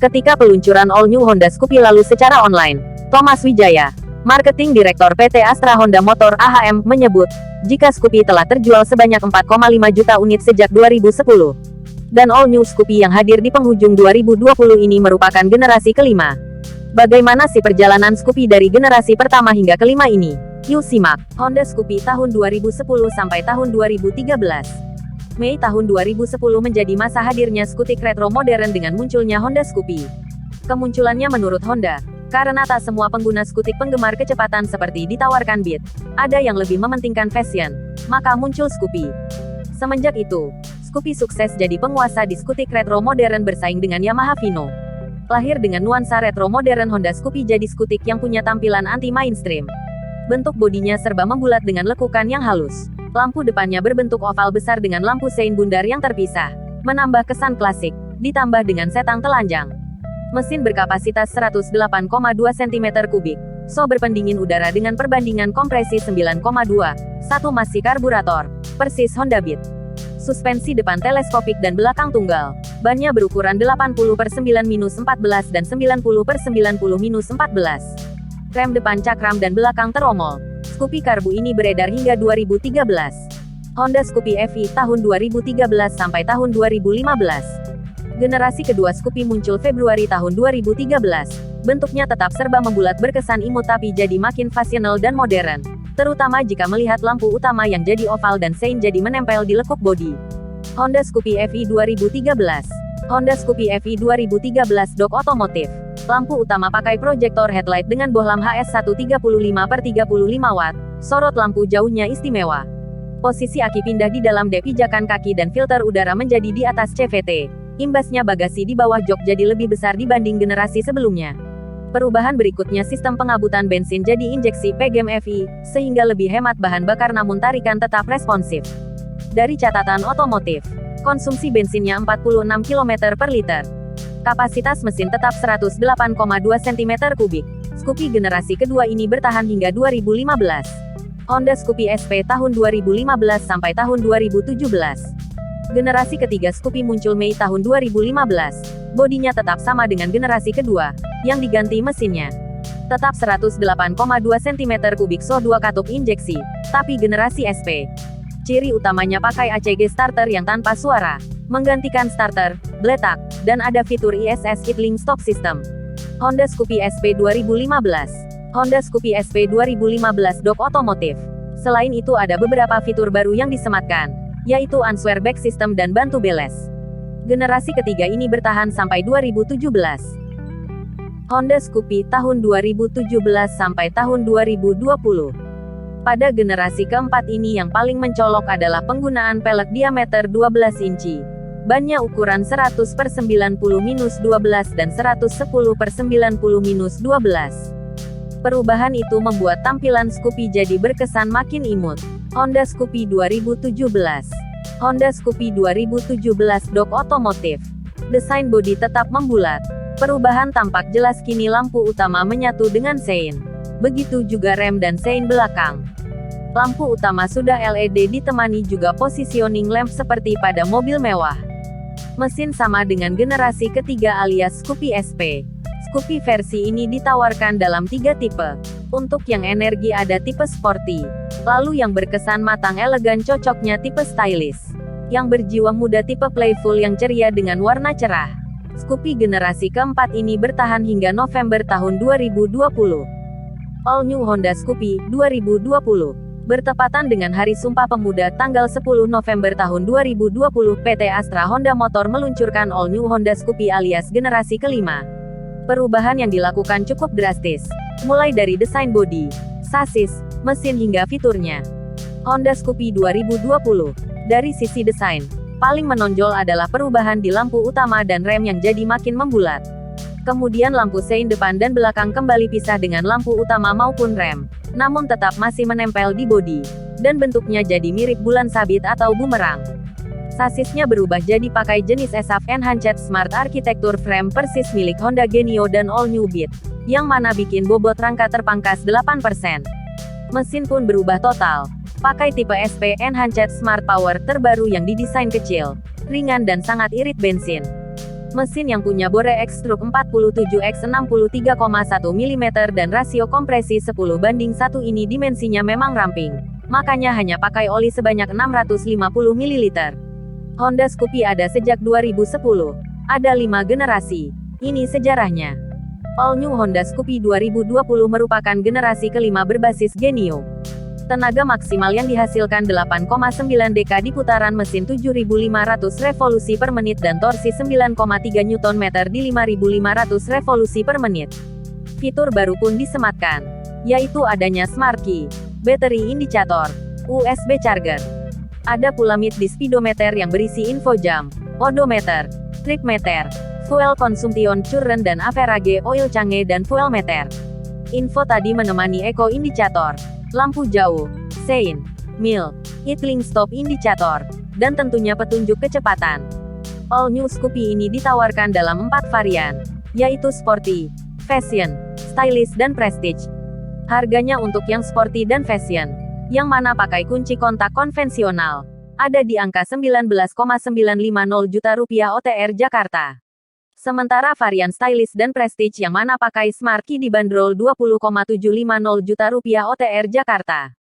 Ketika peluncuran all new Honda Scoopy lalu secara online, Thomas Wijaya, Marketing Direktur PT Astra Honda Motor AHM, menyebut, jika Scoopy telah terjual sebanyak 4,5 juta unit sejak 2010. Dan all new Scoopy yang hadir di penghujung 2020 ini merupakan generasi kelima. Bagaimana sih perjalanan Scoopy dari generasi pertama hingga kelima ini? Yuk simak. Honda Scoopy tahun 2010 sampai tahun 2013. Mei tahun 2010 menjadi masa hadirnya skutik retro modern dengan munculnya Honda Scoopy. Kemunculannya menurut Honda, karena tak semua pengguna skutik penggemar kecepatan seperti ditawarkan Beat. Ada yang lebih mementingkan fashion, maka muncul Scoopy. Semenjak itu, Scoopy sukses jadi penguasa di skutik retro modern bersaing dengan Yamaha Vino. Lahir dengan nuansa retro modern, Honda Scoopy jadi skutik yang punya tampilan anti-mainstream. Bentuk bodinya serba membulat dengan lekukan yang halus. Lampu depannya berbentuk oval besar dengan lampu sein bundar yang terpisah, menambah kesan klasik, ditambah dengan setang telanjang. Mesin berkapasitas 108,2 cm3, berpendingin udara dengan perbandingan kompresi 9,2, 1 masih karburator, persis Honda Beat. Suspensi depan teleskopik dan belakang tunggal. Bannya berukuran 80/9-14 dan 90/90-14. Rem depan cakram dan belakang teromol. Scoopy karbu ini beredar hingga 2013. Honda Scoopy FI tahun 2013 sampai tahun 2015. Generasi kedua Scoopy muncul Februari tahun 2013. Bentuknya tetap serba membulat berkesan imut tapi jadi makin fashionable dan modern. Terutama jika melihat lampu utama yang jadi oval dan sein jadi menempel di lekuk bodi. Honda Scoopy FI 2013. Honda Scoopy FI 2013 Dok Otomotif. Lampu utama pakai proyektor headlight dengan bohlam HS 135/35 watt. Sorot lampu jauhnya istimewa. Posisi aki pindah di dalam dek pijakan kaki dan filter udara menjadi di atas CVT. Imbasnya bagasi di bawah jok jadi lebih besar dibanding generasi sebelumnya. Perubahan berikutnya sistem pengabutan bensin jadi injeksi PGM FI, sehingga lebih hemat bahan bakar namun tarikan tetap responsif. Dari catatan otomotif, konsumsi bensinnya 46 km per liter. Kapasitas mesin tetap 108,2 cm3. Scoopy generasi kedua ini bertahan hingga 2015. Honda Scoopy SP tahun 2015 sampai tahun 2017. Generasi ketiga Scoopy muncul Mei tahun 2015. Bodinya tetap sama dengan generasi kedua, yang diganti mesinnya. Tetap 108,2 cm3, 2 katup injeksi, tapi generasi SP. Ciri utamanya pakai ACG starter yang tanpa suara, menggantikan starter, bletak, dan ada fitur ISS Idling Stop System. Honda Scoopy SP 2015. Honda Scoopy SP 2015 Dok Otomotif. Selain itu ada beberapa fitur baru yang disematkan, yaitu Answer Back System dan bantu beles. Generasi ketiga ini bertahan sampai 2017. Honda Scoopy tahun 2017 sampai tahun 2020. Pada generasi keempat ini yang paling mencolok adalah penggunaan pelek diameter 12 inci. Bannya ukuran 100/90-12 dan 110/90-12. Perubahan itu membuat tampilan Scoopy jadi berkesan makin imut. Honda Scoopy 2017. Honda Scoopy 2017 Dok Otomotif. Desain bodi tetap membulat. Perubahan tampak jelas, kini lampu utama menyatu dengan sein. Begitu juga rem dan sein belakang. Lampu utama sudah LED ditemani juga positioning lamp seperti pada mobil mewah. Mesin sama dengan generasi ketiga alias Scoopy SP. Scoopy versi ini ditawarkan dalam 3 tipe. Untuk yang energi ada tipe sporty. Lalu yang berkesan matang elegan cocoknya tipe stylish. Yang berjiwa muda tipe playful yang ceria dengan warna cerah. Scoopy generasi keempat ini bertahan hingga November tahun 2020. All New Honda Scoopy 2020. Bertepatan dengan Hari Sumpah Pemuda tanggal 10 November tahun 2020, PT Astra Honda Motor meluncurkan All New Honda Scoopy alias generasi kelima. Perubahan yang dilakukan cukup drastis, mulai dari desain bodi, sasis, mesin hingga fiturnya. Honda Scoopy 2020. Dari sisi desain, paling menonjol adalah perubahan di lampu utama dan rem yang jadi makin membulat. Kemudian lampu sein depan dan belakang kembali pisah dengan lampu utama maupun rem, namun tetap masih menempel di bodi, dan bentuknya jadi mirip bulan sabit atau bumerang. Sasisnya berubah jadi pakai jenis ESAF Enhanced Smart Architecture Frame persis milik Honda Genio dan All New Beat, yang mana bikin bobot rangka terpangkas 8%. Mesin pun berubah total, pakai tipe SP Enhanced Smart Power terbaru yang didesain kecil, ringan dan sangat irit bensin. Mesin yang punya bore X-stroke 47x63,1 mm dan rasio kompresi 10:1 ini dimensinya memang ramping. Makanya hanya pakai oli sebanyak 650 ml. Honda Scoopy ada sejak 2010. Ada 5 generasi. Ini sejarahnya. All New Honda Scoopy 2020 merupakan generasi kelima berbasis Genio. Tenaga maksimal yang dihasilkan 8,9 dk di putaran mesin 7.500 revolusi per menit dan torsi 9,3 Nm di 5.500 revolusi per menit. Fitur baru pun disematkan, yaitu adanya Smart Key, Battery Indicator, USB Charger. Ada pula mid di speedometer yang berisi info jam, odometer, trip meter, fuel consumption current dan average oil change dan fuel meter. Info tadi menemani eco indicator, lampu jauh, sein, mil, idling stop indicator, dan tentunya petunjuk kecepatan. All New Scoopy ini ditawarkan dalam 4 varian, yaitu Sporty, Fashion, Stylish dan Prestige. Harganya untuk yang Sporty dan Fashion, yang mana pakai kunci kontak konvensional, ada di angka 19,950 juta rupiah OTR Jakarta. Sementara varian Stylish dan Prestige yang mana pakai Smart Key dibanderol 20,750 juta rupiah OTR Jakarta.